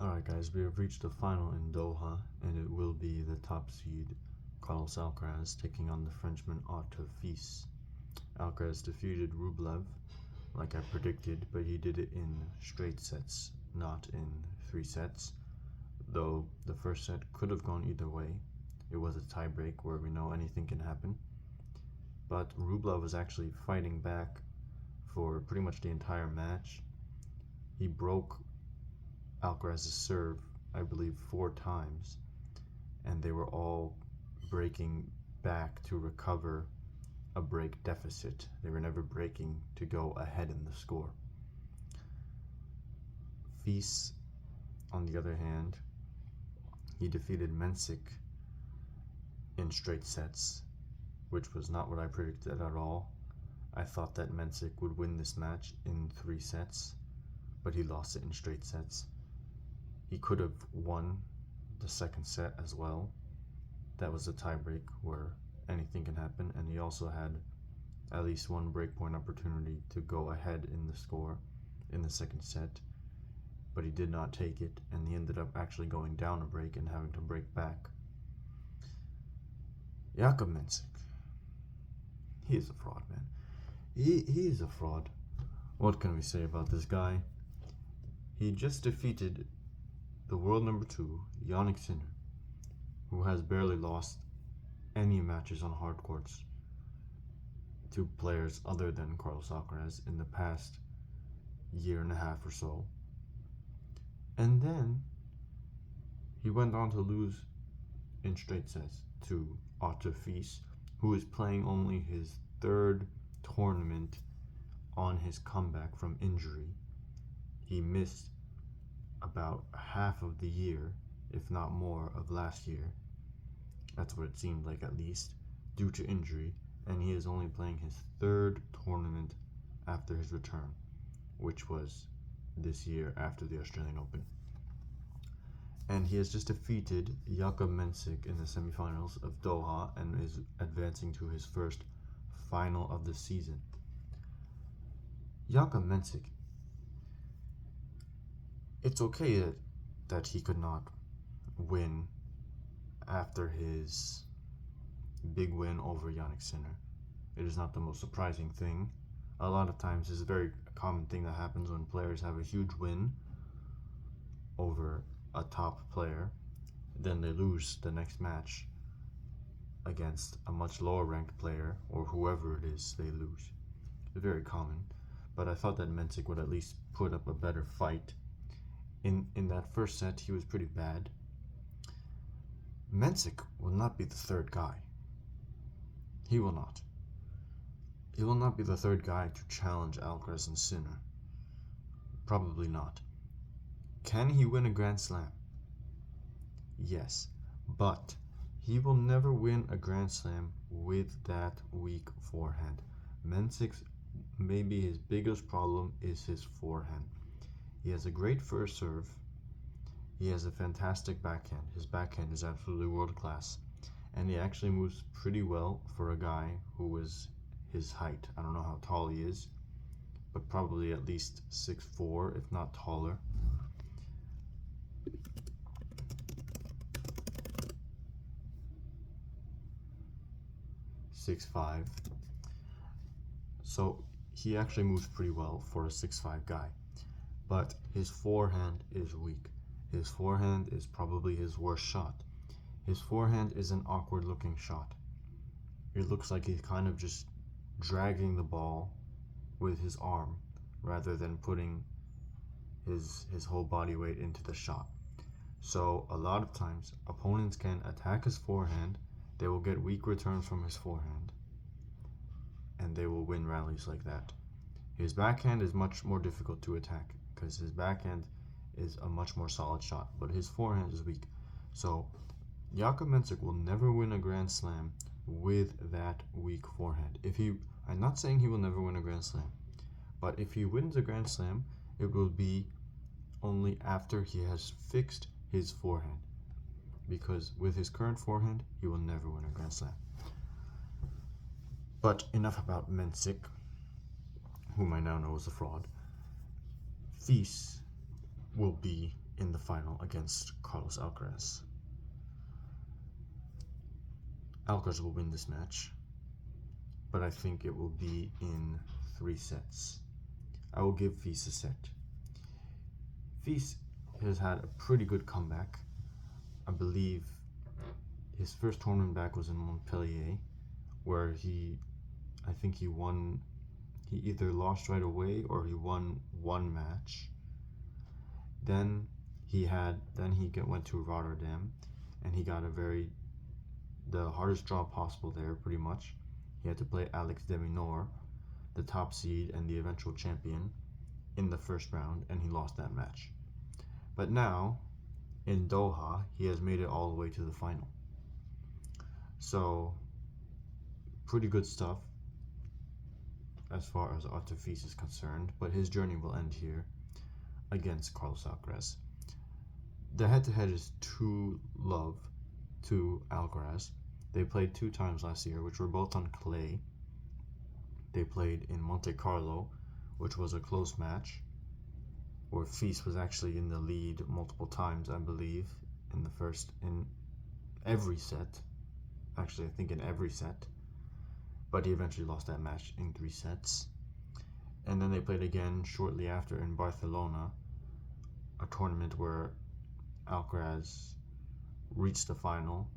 Alright guys, we have reached the final in Doha, and it will be the top seed Carlos Alcaraz taking on the Frenchman Fils. Alcaraz defeated Rublev, like I predicted, but he did it in straight sets, not in 3 sets, though the first set could have gone either way. It was a tiebreak where we know anything can happen, but Rublev was actually fighting back for pretty much the entire match. He broke Alcaraz's serve, I believe, 4 times, and they were all breaking back to recover a break deficit. They were never breaking to go ahead in the score. Fils, on the other hand, he defeated Mensik in straight sets, which was not what I predicted at all. I thought that Mensik would win this match in 3 sets, but he lost it in straight sets. He could have won the second set as well. That was a tiebreak where anything can happen, and he also had at least one breakpoint opportunity to go ahead in the score in the second set, but he did not take it, and he ended up actually going down a break and having to break back. Jakub Mensik, he is a fraud, man. He is a fraud. What can we say about this guy? He just defeated the world number 2, Jannik Sinner, who has barely lost any matches on hard courts to players other than Carlos Alcaraz in the past year and a half or so. And then he went on to lose in straight sets to Fils, who is playing only his 3rd tournament on his comeback from injury. He missed about half of the year, if not more, of last year. That's what it seemed like, at least, due to injury, and he is only playing his 3rd tournament after his return, which was this year after the Australian Open. And he has just defeated Jakub Mensik in the semifinals of Doha and is advancing to his first final of the season. Jakub Mensik, it's okay that he could not win after his big win over Jannik Sinner. It is not the most surprising thing. A lot of times it's a very common thing that happens when players have a huge win over a top player, then they lose the next match against a much lower ranked player, or whoever it is they lose. It's very common, but I thought that Mensik would at least put up a better fight. In that first set, he was pretty bad. Mensik will not be the 3rd guy. He will not. He will not be the 3rd guy to challenge Alcaraz and Sinner. Probably not. Can he win a Grand Slam? Yes, but he will never win a Grand Slam with that weak forehand. Mensik's maybe his biggest problem is his forehand. He has a great first serve. He has a fantastic backhand. His backhand is absolutely world class. And he actually moves pretty well for a guy who is his height. I don't know how tall he is, but probably at least 6'4", if not taller. .6'5". So he actually moves pretty well for a 6'5" guy. But his forehand is weak. His forehand is probably his worst shot. His forehand is an awkward looking shot. It looks like he's kind of just dragging the ball with his arm rather than putting his whole body weight into the shot. So a lot of times opponents can attack his forehand, they will get weak returns from his forehand, and they will win rallies like that. His backhand is much more difficult to attack because his backhand is a much more solid shot, but his forehand is weak. So Jakub Mensik will never win a Grand Slam with that weak forehand. I'm not saying he will never win a Grand Slam, but if he wins a Grand Slam, it will be only after he has fixed his forehand, because with his current forehand, he will never win a Grand Slam. But enough about Mensik, whom I now know is a fraud. Fils will be in the final against Carlos Alcaraz. Alcaraz will win this match, but I think it will be in 3 sets. I will give Fils a set. Fils has had a pretty good comeback. I believe his first tournament back was in Montpellier, where I think he won. He either lost right away or he won one match. Then he went to Rotterdam, and he got the hardest draw possible there, pretty much. He had to play Alex de Minaur, the top seed and the eventual champion, in the first round, and he lost that match. But now, in Doha, he has made it all the way to the final. So, pretty good stuff as far as Arthur Fils is concerned, but his journey will end here against Carlos Alcaraz. The head-to-head is 2-love to Alcaraz. They played 2 times last year, which were both on clay. They played in Monte Carlo, which was a close match, where Fils was actually in the lead multiple times, I believe, in every set. Actually, I think in every set. But he eventually lost that match in 3 sets. And then they played again shortly after in Barcelona, a tournament where Alcaraz reached the final.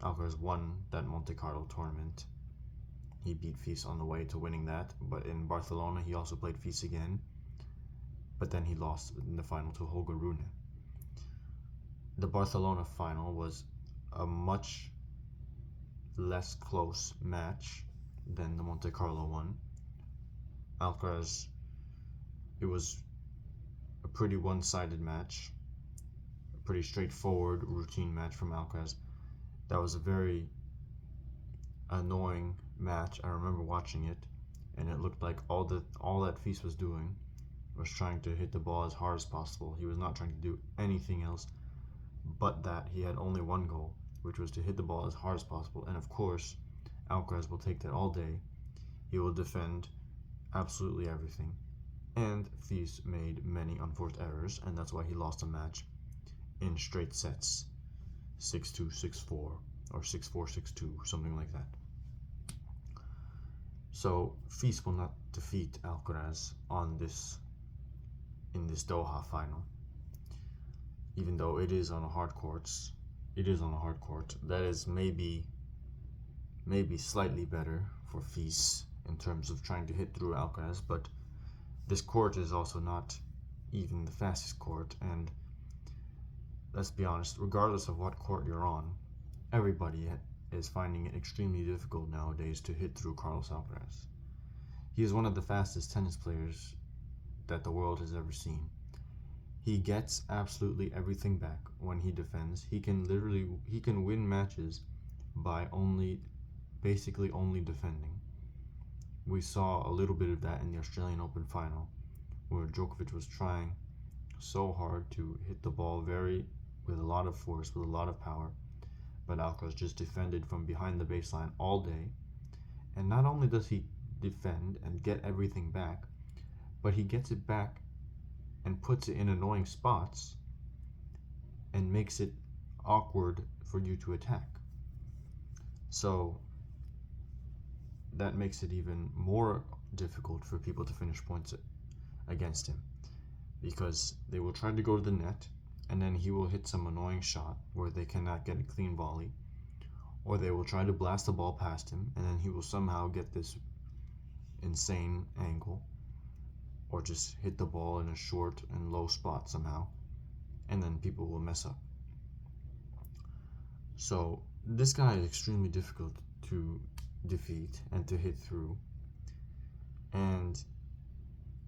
Alcaraz won that Monte Carlo tournament. He beat Fils on the way to winning that, but in Barcelona he also played Fils again, but then he lost in the final to Holger Rune. The Barcelona final was a much less close match than the Monte Carlo one. Alcaraz, it was a pretty one-sided match, a pretty straightforward routine match from Alcaraz. That was a very annoying match. I remember watching it, and it looked like all that Fils was doing was trying to hit the ball as hard as possible. He was not trying to do anything else but that. He had only one goal, which was to hit the ball as hard as possible. And of course, Alcaraz will take that all day. He will defend absolutely everything. And Fils made many unforced errors, and that's why he lost a match in straight sets. 6-2, 6-4, or 6-4, 6-2, something like that. So Fils will not defeat Alcaraz in this Doha final, even though it is on a hard court. It is on a hard court. That is maybe slightly better for Fils in terms of trying to hit through Alcaraz, but this court is also not even the fastest court, and let's be honest, regardless of what court you're on, everybody is finding it extremely difficult nowadays to hit through Carlos Alcaraz. He is one of the fastest tennis players that the world has ever seen. He gets absolutely everything back when he defends. He can win matches by basically only defending. We saw a little bit of that in the Australian Open final, where Djokovic was trying so hard to hit the ball with a lot of force, with a lot of power, but Alcaraz just defended from behind the baseline all day. And not only does he defend and get everything back, but he gets it back and puts it in annoying spots and makes it awkward for you to attack. So that makes it even more difficult for people to finish points against him, because they will try to go to the net, and then he will hit some annoying shot where they cannot get a clean volley, or they will try to blast the ball past him, and then he will somehow get this insane angle, or just hit the ball in a short and low spot somehow, and then people will mess up. So this guy is extremely difficult to defeat and to hit through, and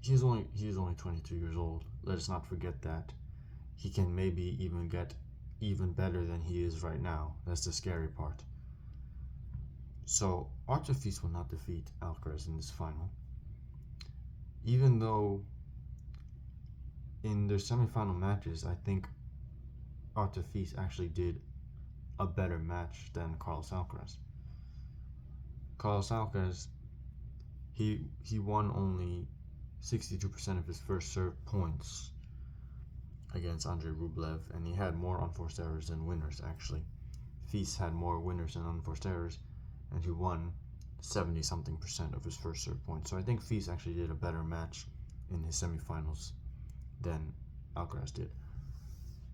he is only 22 years old. Let us not forget that. He can maybe even get even better than he is right now. That's the scary part. So Arthur Fils will not defeat Alcaraz in this final, even though in their semifinal matches, I think Arthur Fils actually did a better match than Carlos Alcaraz. Carlos Alcaraz, he won only 62% of his first serve points against Andrei Rublev, and he had more unforced errors than winners, actually. Fils had more winners than unforced errors, and he won 70-something% of his first serve points. So I think Fils actually did a better match in his semifinals than Alcaraz did.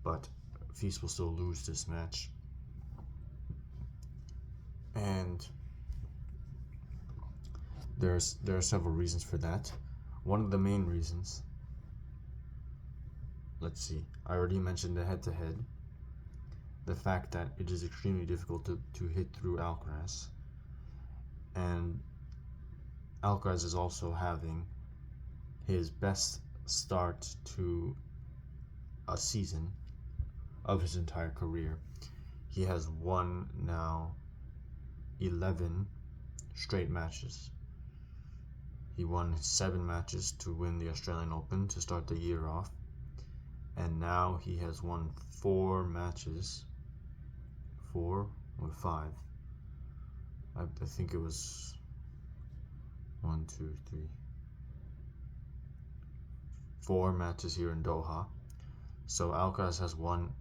But Fils will still lose this match. And there are several reasons for that. One of the main reasons, let's see, I already mentioned the head-to-head. The fact that it is extremely difficult to hit through Alcaraz. And Alcaraz is also having his best start to a season of his entire career. He has won now 11 straight matches. He won 7 matches to win the Australian Open to start the year off. And now he has won 4 matches. 4 or 5. I think it was 1, 2, 3, 4 matches here in Doha. So Alcaraz has won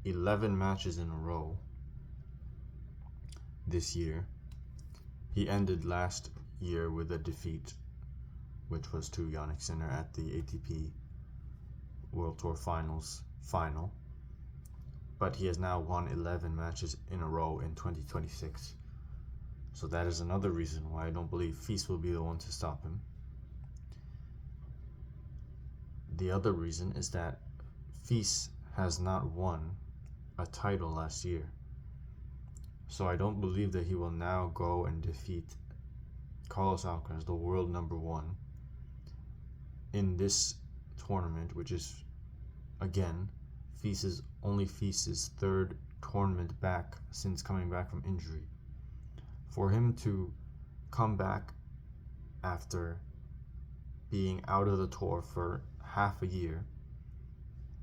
11 matches in a row this year. He ended last year with a defeat, which was to Jannik Sinner at the ATP World Tour Finals final. But he has now won 11 matches in a row in 2026. So that is another reason why I don't believe Fils will be the one to stop him. The other reason is that Fils has not won a title last year. So I don't believe that he will now go and defeat Carlos Alcaraz, the world number 1, in this tournament, which is, again, Fils' 3rd tournament back since coming back from injury. For him to come back after being out of the tour for half a year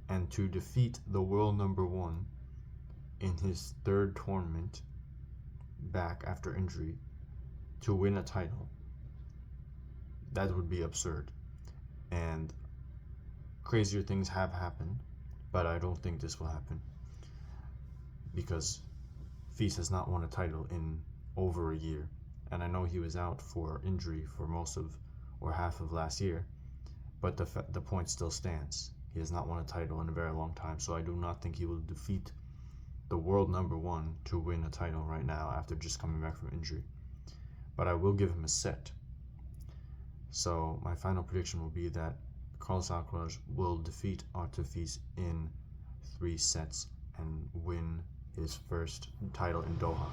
and to defeat the world number 1 in his 3rd tournament back after injury to win a title, that would be absurd. And crazier things have happened, but I don't think this will happen because Fils has not won a title in over a year. And I know he was out for injury for most of or half of last year, but the point still stands. He has not won a title in a very long time, so I do not think he will defeat the world number 1 to win a title right now after just coming back from injury. But I will give him a set. So my final prediction will be that Carlos Alcaraz will defeat Artur Fils in 3 sets and win his first title in Doha.